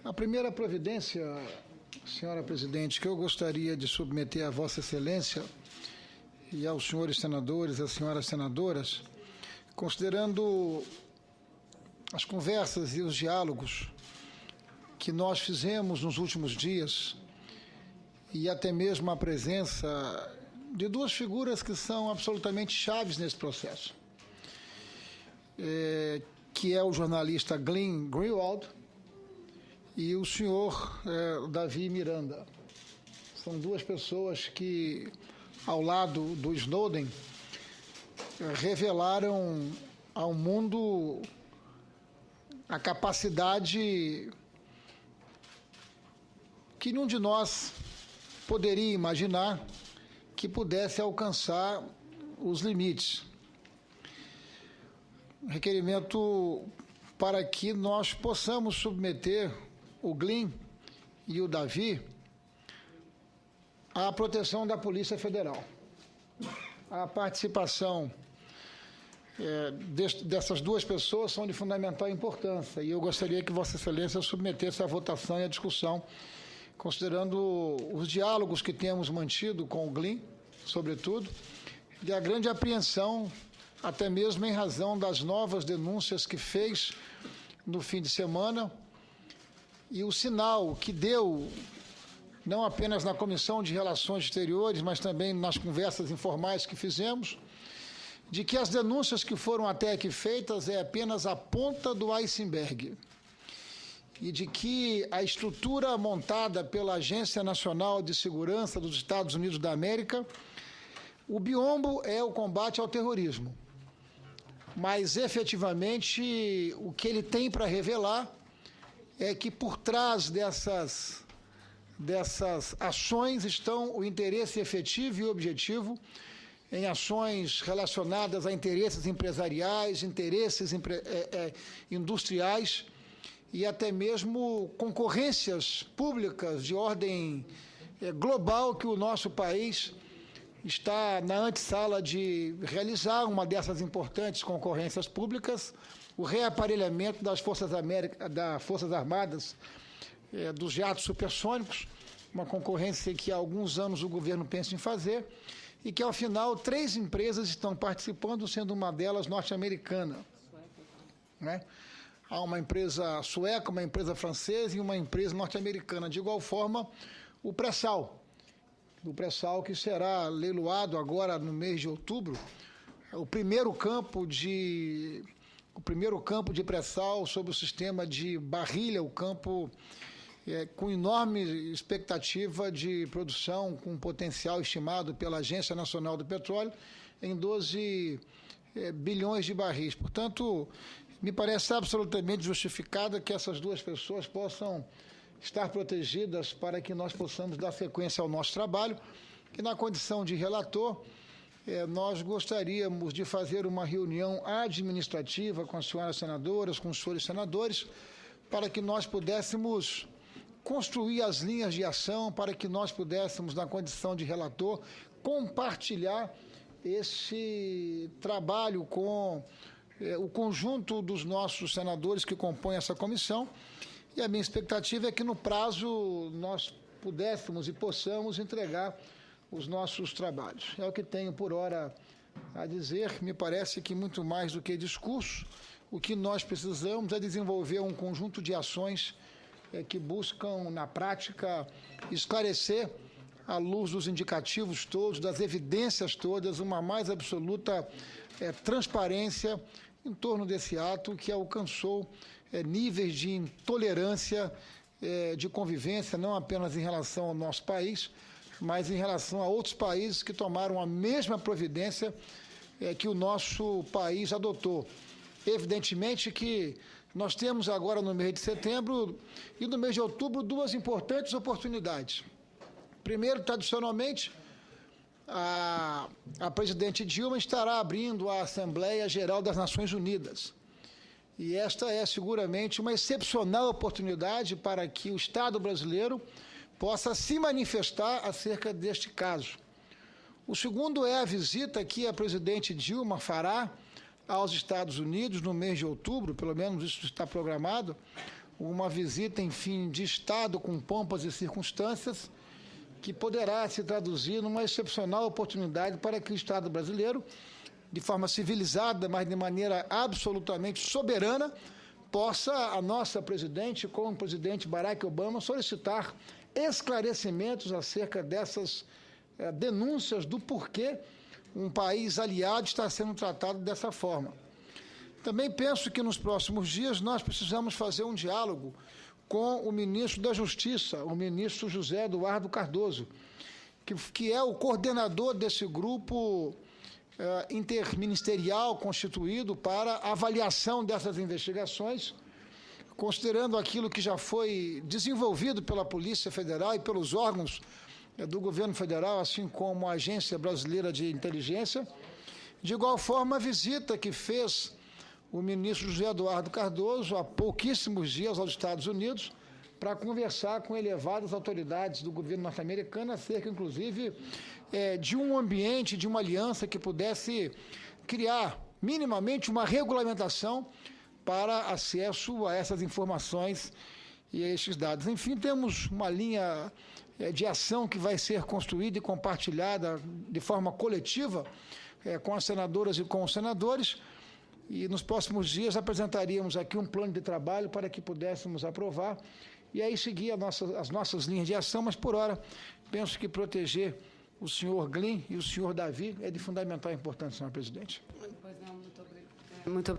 A primeira providência, senhora presidente, que eu gostaria de submeter a Vossa Excelência e aos senhores senadores, às senhoras senadoras, considerando as conversas e os diálogos que nós fizemos nos últimos dias e até mesmo a presença de duas figuras que são absolutamente chaves nesse processo, que é o jornalista Glenn Greenwald e o senhor Davi Miranda. São duas pessoas que, ao lado do Snowden, revelaram ao mundo a capacidade que nenhum de nós poderia imaginar que pudesse alcançar os limites. Requerimento para que nós possamos submeter o Glenn e o Davi à proteção da Polícia Federal. A participação dessas duas pessoas são de fundamental importância e eu gostaria que Vossa Excelência submetesse à votação e à discussão, considerando os diálogos que temos mantido com o Glenn, sobretudo, e a grande apreensão, até mesmo em razão das novas denúncias que fez no fim de semana e o sinal que deu, não apenas na Comissão de Relações Exteriores, mas também nas conversas informais que fizemos, de que as denúncias que foram até aqui feitas é apenas a ponta do iceberg e de que a estrutura montada pela Agência Nacional de Segurança dos Estados Unidos da América, o biombo é o combate ao terrorismo. Mas, efetivamente, o que ele tem para revelar é que por trás dessas ações estão o interesse efetivo e objetivo em ações relacionadas a interesses empresariais, interesses industriais e até mesmo concorrências públicas de ordem global que o nosso país está na antessala de realizar uma dessas importantes concorrências públicas, o reaparelhamento das Forças Armadas dos jatos supersônicos, uma concorrência que há alguns anos o governo pensa em fazer, e que, ao final, 3 empresas estão participando, sendo uma delas norte-americana. Né? Há uma empresa sueca, uma empresa francesa e uma empresa norte-americana. De igual forma, o pré-sal. O pré-sal que será leiloado agora no mês de outubro, o primeiro campo de pré-sal sob o sistema de barrilha, o campo com enorme expectativa de produção, com potencial estimado pela Agência Nacional do Petróleo em 12 bilhões de barris. Portanto, me parece absolutamente justificado que essas duas pessoas possam estar protegidas para que nós possamos dar sequência ao nosso trabalho, que na condição de relator, nós gostaríamos de fazer uma reunião administrativa com as senhoras senadoras, com os senhores senadores, para que nós pudéssemos construir as linhas de ação, para que nós pudéssemos, na condição de relator, compartilhar esse trabalho com o conjunto dos nossos senadores que compõem essa comissão. E a minha expectativa é que, no prazo, nós pudéssemos e possamos entregar os nossos trabalhos. É o que tenho, por hora, a dizer. Me parece que, muito mais do que discurso, o que nós precisamos é desenvolver um conjunto de ações que buscam, na prática, esclarecer, à luz dos indicativos todos, das evidências todas, uma mais absoluta transparência em torno desse ato que alcançou níveis de intolerância, de convivência, não apenas em relação ao nosso país, mas em relação a outros países que tomaram a mesma providência que o nosso país adotou. Evidentemente que nós temos agora, no mês de setembro e no mês de outubro, 2 importantes oportunidades. Primeiro, tradicionalmente, a presidente Dilma estará abrindo a Assembleia Geral das Nações Unidas. E esta é seguramente uma excepcional oportunidade para que o Estado brasileiro possa se manifestar acerca deste caso. O segundo é a visita que a presidente Dilma fará aos Estados Unidos no mês de outubro, pelo menos isso está programado, uma visita em fim de Estado com pompas e circunstâncias que poderá se traduzir numa excepcional oportunidade para que o Estado brasileiro, de forma civilizada, mas de maneira absolutamente soberana, possa a nossa presidente, como o presidente Barack Obama, solicitar esclarecimentos acerca dessas denúncias do porquê um país aliado está sendo tratado dessa forma. Também penso que nos próximos dias nós precisamos fazer um diálogo com o ministro da Justiça, o ministro José Eduardo Cardoso, que é o coordenador desse grupo interministerial constituído para avaliação dessas investigações, considerando aquilo que já foi desenvolvido pela Polícia Federal e pelos órgãos do governo federal, assim como a Agência Brasileira de Inteligência. De igual forma, a visita que fez o ministro José Eduardo Cardoso há pouquíssimos dias aos Estados Unidos para conversar com elevadas autoridades do governo norte-americano acerca, inclusive, de um ambiente, de uma aliança que pudesse criar minimamente uma regulamentação para acesso a essas informações e a estes dados. Enfim, temos uma linha de ação que vai ser construída e compartilhada de forma coletiva com as senadoras e com os senadores, e nos próximos dias apresentaríamos aqui um plano de trabalho para que pudéssemos aprovar e aí seguir as nossas linhas de ação, mas por hora penso que proteger o senhor Glyn e o senhor Davi é de fundamental importância, senhor presidente. Pois não, muito obrigado.